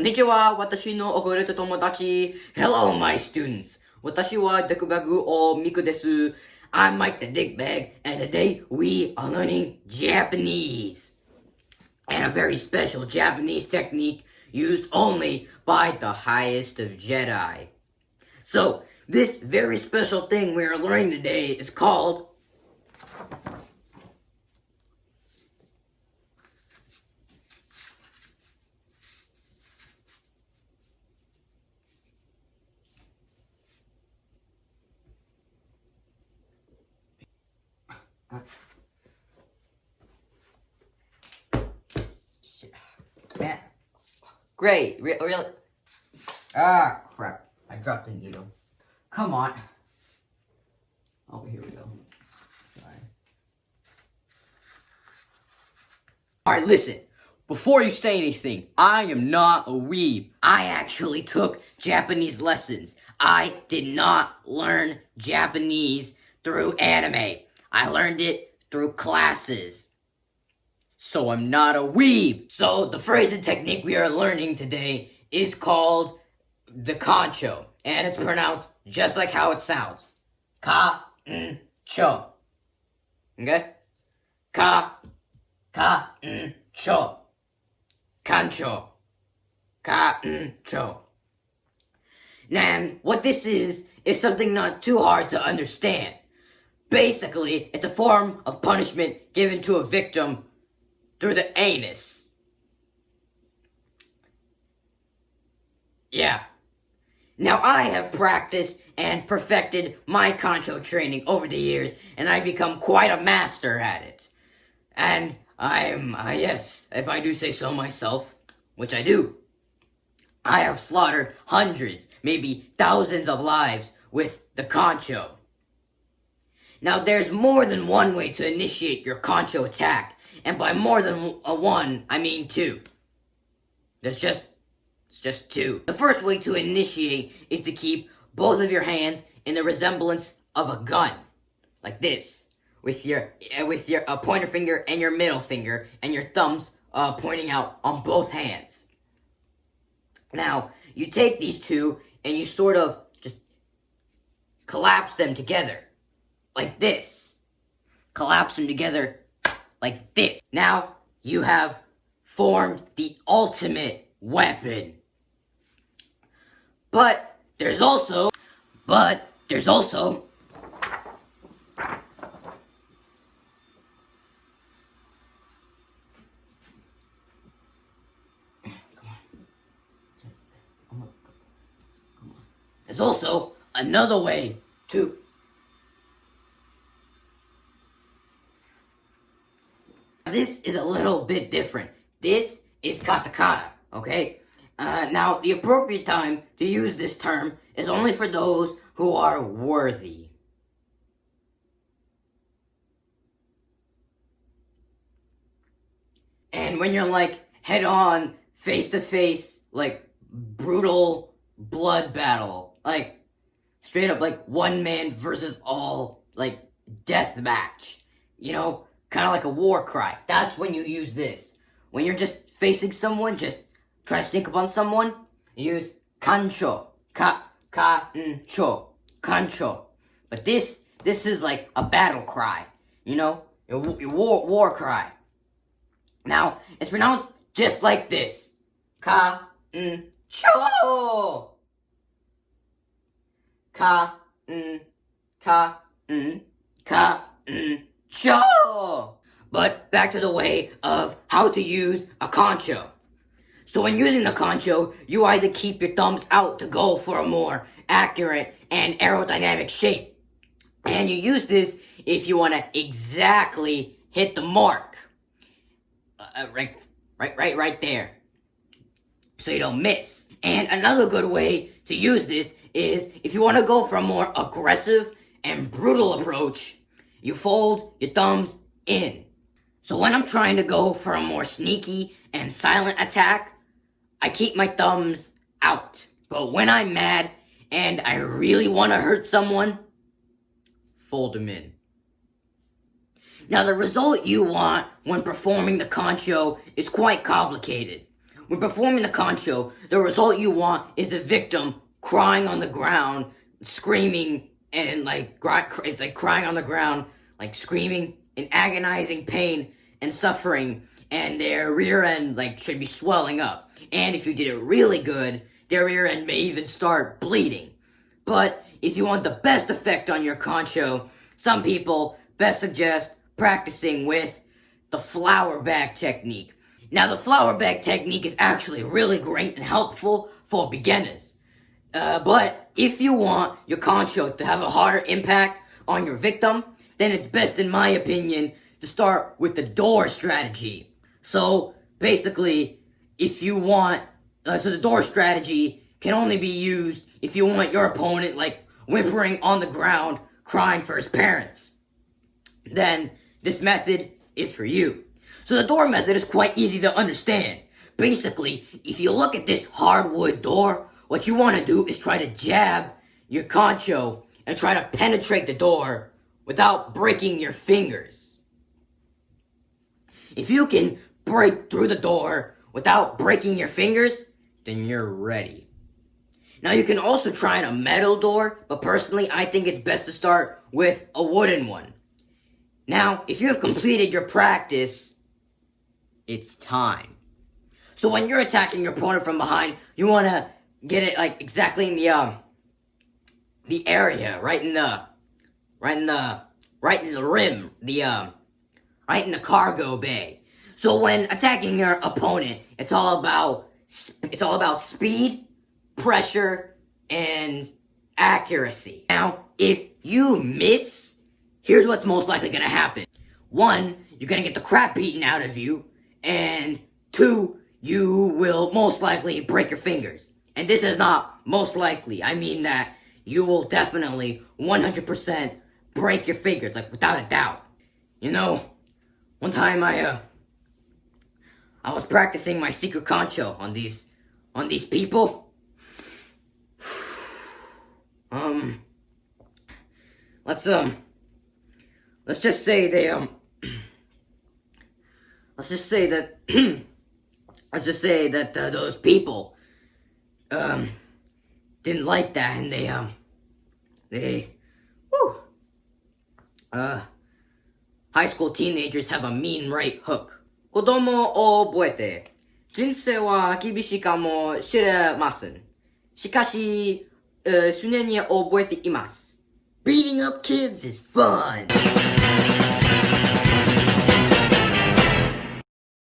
Konnichiwa, watashi no okurete tomodachi. Hello, my students. Watashi wa DEEKBÄG o Miku desu. I'm Mike the DEEKBÄG, and today we are learning Japanese. And a very special Japanese technique used only by the highest of Jedi. So, this very special thing we are learning today is called Man. Great, really? Ah, crap. I dropped the needle. Come on. Oh, here we go. Sorry. Alright, listen. Before you say anything, I am not a weeb. I actually took Japanese lessons. I did not learn Japanese through anime. I learned it through classes. So I'm not a weeb. So the phrase and technique we are learning today is called the concho. And it's pronounced just like how it sounds. Ka-n-cho. Okay? Ka-n-cho. Kancho. Ka-n-cho. Now, what this is something not too hard to understand. Basically, it's a form of punishment given to a victim through the anus. Yeah. Now, I have practiced and perfected my concho training over the years, and I've become quite a master at it. And yes, if I do say so myself, which I do, I have slaughtered hundreds, maybe thousands of lives with the concho. Now, there's more than one way to initiate your concho attack, and by more than one, I mean two. It's just two. The first way to initiate is to keep both of your hands in the resemblance of a gun, like this, with your pointer finger and your middle finger, and your thumbs pointing out on both hands. Now, you take these two and you sort of just collapse them together, like this. Collapse them together like this. Now, you have formed the ultimate weapon. But there's also another way to this is a little bit different. This is katakana, okay? Now, the appropriate time to use this term is only for those who are worthy. And when you're like head on, face to face, like brutal blood battle, like straight up like one man versus all, like death match, you know? Kind of like a war cry. That's when you use this. When you're just facing someone, just try to sneak up on someone, you use kancho. Ka-n-cho. Kancho. But this is like a battle cry. You know? Your war cry. Now, it's pronounced just like this. Ka-n-cho. Ka-n-cho. But back to the way of how to use a concho. So when using the concho, you either keep your thumbs out to go for a more accurate and aerodynamic shape. And you use this if you want to exactly hit the mark. Right there. So you don't miss. And another good way to use this is if you want to go for a more aggressive and brutal approach, you fold your thumbs in. So when I'm trying to go for a more sneaky and silent attack, I keep my thumbs out. But when I'm mad and I really want to hurt someone, fold them in. Now, the result you want when performing the concho is quite complicated. when performing the concho, the result you want is the victim crying on the ground, screaming, and it's like crying on the ground, like screaming in agonizing pain and suffering, and their rear end should be swelling up. And if you did it really good, their rear end may even start bleeding. But if you want the best effect on your concho, some people best suggest practicing with the flower bag technique. Now, the flower bag technique is actually really great and helpful for beginners. But if you want your concho to have a harder impact on your victim, then it's best, in my opinion, to start with the door strategy. So, basically, if you want, so the door strategy can only be used if you want your opponent, whimpering on the ground, crying for his parents. Then, this method is for you. So the door method is quite easy to understand. Basically, if you look at this hardwood door, what you want to do is try to jab your concho and try to penetrate the door without breaking your fingers. If you can break through the door without breaking your fingers, then you're ready. Now, you can also try a metal door, but personally, I think it's best to start with a wooden one. Now, if you have completed your practice, it's time. So when you're attacking your opponent from behind, you want to get it exactly in the area, right in the rim, right in the cargo bay. So when attacking your opponent, it's all about speed, pressure, and accuracy. Now, if you miss, here's what's most likely gonna happen. 1, you're gonna get the crap beaten out of you, and 2, you will most likely break your fingers. And this is not most likely. I mean that you will definitely 100% break your fingers, without a doubt. You know, one time I was practicing my secret concho on these people. Let's just say they let's just say that those people didn't like that, and high school teenagers have a mean right hook. 子供を覚えて、人生は厳しいかもしれません。しかし、常に覚えています。Beating up kids is fun!